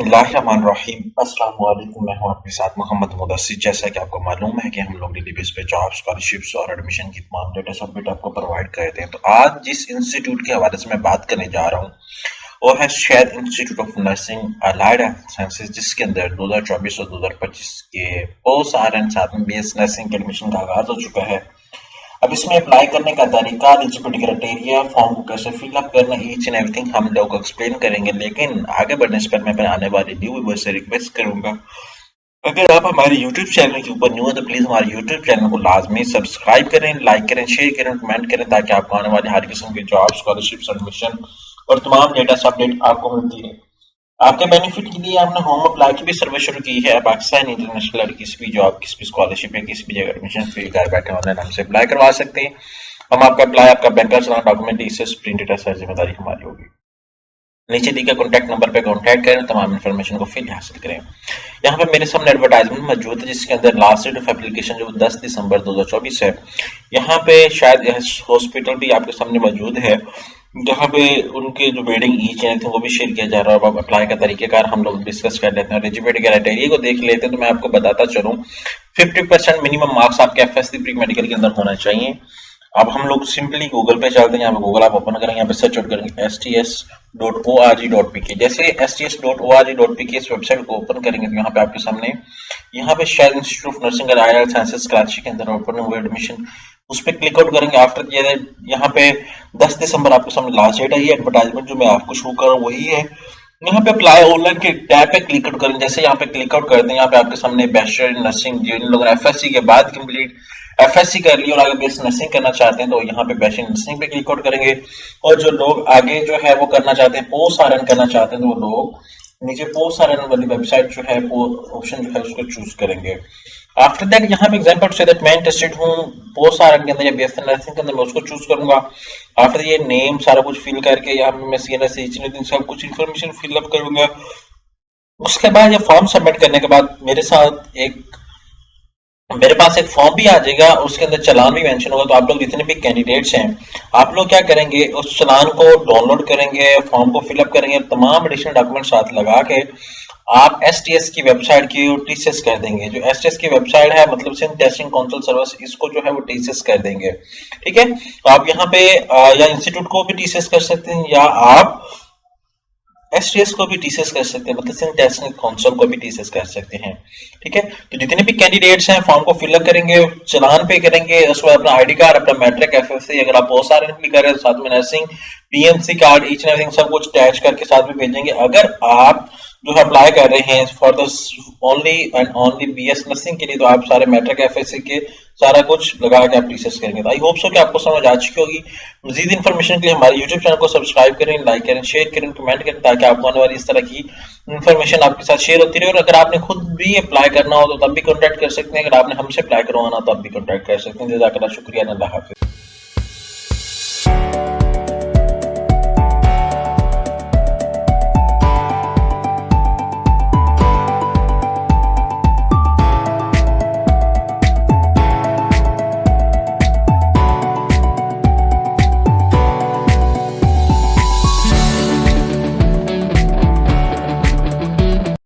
बिस्मिल्लाहिर्रहमानिर्रहीम। अस्सलाम वालेकुम। मैं हूं आपके साथ मोहम्मद मुदस्सिर। जैसा कि आपको मालूम है कि हम लोग डेली बेस पे जॉब, स्कॉलरशिप्स और एडमिशन की तमाम डेटा अपडेट आपको प्रोवाइड करते हैं। तो आज जिस इंस्टीट्यूट के हवाले से मैं बात करने जा रहा हूँ वो है शायद institute of nursing allied sciences, जिसके अंदर 2024 और 2025 के पोस्ट RN साथ में BS नर्सिंग के एडमिशन का आगाज हो चुका है। अब इसमें अप्लाई करने का तरीका, एलिजिबिलिटी क्राइटेरिया, फॉर्म को कैसे फिलअप करना, ईच एंड एवरीथिंग हम लोग एक्सप्लेन करेंगे। लेकिन आगे बढ़ने से पहले मैं आने वाले न्यू व्यूअर्स से रिक्वेस्ट करूंगा, अगर आप हमारे YouTube चैनल के ऊपर न्यू है तो प्लीज हमारे YouTube चैनल को लाजमी सब्सक्राइब करें, लाइक करें, शेयर करें, कमेंट करें, ताकि आपको आने वाले हर किस्म के जॉब, स्कॉलरशिप, एडमिशन और तमाम डेटा अपडेट आपको मिलती रहे। आपके बेनिफिट के लिए हमने होम अप्लाई की भी सर्विस शुरू की है। पाकिस्तान इंटरनेशनल किसी भी जॉब, किसी भी स्कॉलरशिप या किसी भी जगह एडमिशन फ्री घर बैठे ऑनलाइन हमसे अप्लाई करवा सकते हैं। हम आपका अप्लाई, आपका बैंक का चलान, डॉक्यूमेंट, इसे प्रिंट डेटा सर जिम्मेदारी हमारी होगी। नीचे दिए गए कॉन्टैक्ट नंबर पे कॉन्टैक्ट करें, तमाम इन्फॉर्मेशन को फिर हासिल करें। यहाँ पे मेरे सामने एडवर्टाइजमेंट मौजूद है जिसके अंदर लास्ट डेट ऑफ एप्लीकेशन जो 10 दिसंबर 2024 है। यहाँ पे शायद हॉस्पिटल भी आपके सामने मौजूद है, जहाँ पे उनके जो वेडिंग ईच एंड वो भी शेयर किया जा रहा है। अब अप्लाई का तरीकेकार हम लोग डिस्कस कर लेते हैं। एलिजिबिलिटी क्राइटेरिया को देख लेते हैं। तो मैं आपको बताता चलूँ, 50% मिनिमम मार्क्स आपके FSC प्री मेडिकल के अंदर होना चाहिए। अब हम लोग सिंपली गूगल पे चलते हैं। यहाँ पे गूगल आप ओपन करेंगे, यहाँ पे सर्च आउट करेंगे sts.org.pk। जैसे sts.org.pk इस वेबसाइट को ओपन करेंगे तो यहाँ पे आपके सामने यहाँ पे शायद institute of nursing and sciences Karachi के अंदर ओपन हुए एडमिशन, उस पर क्लिक आउट करेंगे। आफ्टर यहाँ पे 10 दिसंबर आपके सामने लास्ट डेट है। ये एडवर्टाइजमेंट जो मैं आपको शो कर रहा हूँ वही है। यहाँ पे अप्लाई ऑनलाइन के टैब पे क्लिक आउट करेंगे। जैसे यहाँ पे क्लिक आउट करते हैं, यहाँ पे आपके सामने बैचलर इन नर्सिंग, जिन लोगों ने FSC के बाद कंप्लीट FSC कर ली और आगे BS नर्सिंग करना चाहते हैं तो यहाँ पे बैचलर नर्सिंग पे क्लिक आउट करेंगे। और जो लोग आगे जो है वो करना चाहते हैं, पोस्ट RN करना चाहते हैं, तो वो लोग नीचे पोस्ट RN वाली वेबसाइट जो है वो ऑप्शन जो है उसको चूज करेंगे। आफ्टर दैट यहाँ पे एग्जांपल से दैट मैं इंटरेस्टेड हूँ पोस्ट RN के अंदर या BS नर्सिंग के अंदर, मैं उसको चूज करूंगा। आफ्टर ये नेम सारा कुछ फिल करके यहाँ पे मैं CNS सब कुछ इन्फॉर्मेशन फिलअप करूंगा। उसके बाद ये फॉर्म सबमिट करने के बाद मेरे पास एक फॉर्म भी आ जाएगा, उसके अंदर चालान भी मेंशन होगा। तो आप लोग जितने भी कैंडिडेट्स हैं, आप लोग क्या करेंगे, उस चालान को डाउनलोड करेंगे, फॉर्म को फिलअप करेंगे, तमाम एडिशनल डॉक्यूमेंट साथ लगा के आप STS की वेबसाइट की TCS कर देंगे। जो STS की वेबसाइट है, मतलब सिंध टेस्टिंग काउंसिल सर्विस, इसको जो है वो TCS कर देंगे। ठीक है, तो आप यहाँ पे या इंस्टीट्यूट को भी TCS कर सकते हैं या आप STS को भी TCS कर सकते हैं, मतलब सिंध टेस्टिंग काउंसिल को भी TCS कर सकते हैं। ठीक है, तो जितने भी कैंडिडेट्स हैं फॉर्म को फिलअप करेंगे, चलान पे करेंगे, उसके बाद अपना ID कार्ड, अपना मैट्रिक, FSC, अगर आप पोस्ट RN भी कर रहे हैं साथ में nursing PMC card, each and everything सब कुछ अटैच करके साथ में भेजेंगे। अगर आप जो अप्लाई कर रहे हैं for the only and only BS nursing के लिए, तो आप सारे मैट्रिक FSC के सारा कुछ लगा के आप TCS करेंगे। तो आई होप सो कि आपको समझ आ चुकी होगी। मजीद इन्फॉर्मेशन के लिए हमारे YouTube चैनल को सब्सक्राइब करें, लाइक करें, शेयर करें, कमेंट करें, ताकि आपको आने वाली इस तरह की इन्फॉर्मेशन आपके साथ शेयर होती रहे। और अगर आपने खुद भी अप्लाई करना हो तो तब भी कॉन्टैक्ट कर सकते हैं, अगर आपने हमसे अप्लाई करवाना हो तो तब भी कॉन्टैक्ट कर सकते हैं। जज़ाकल्लाह, शुक्रिया, अल्लाह हाफिज़।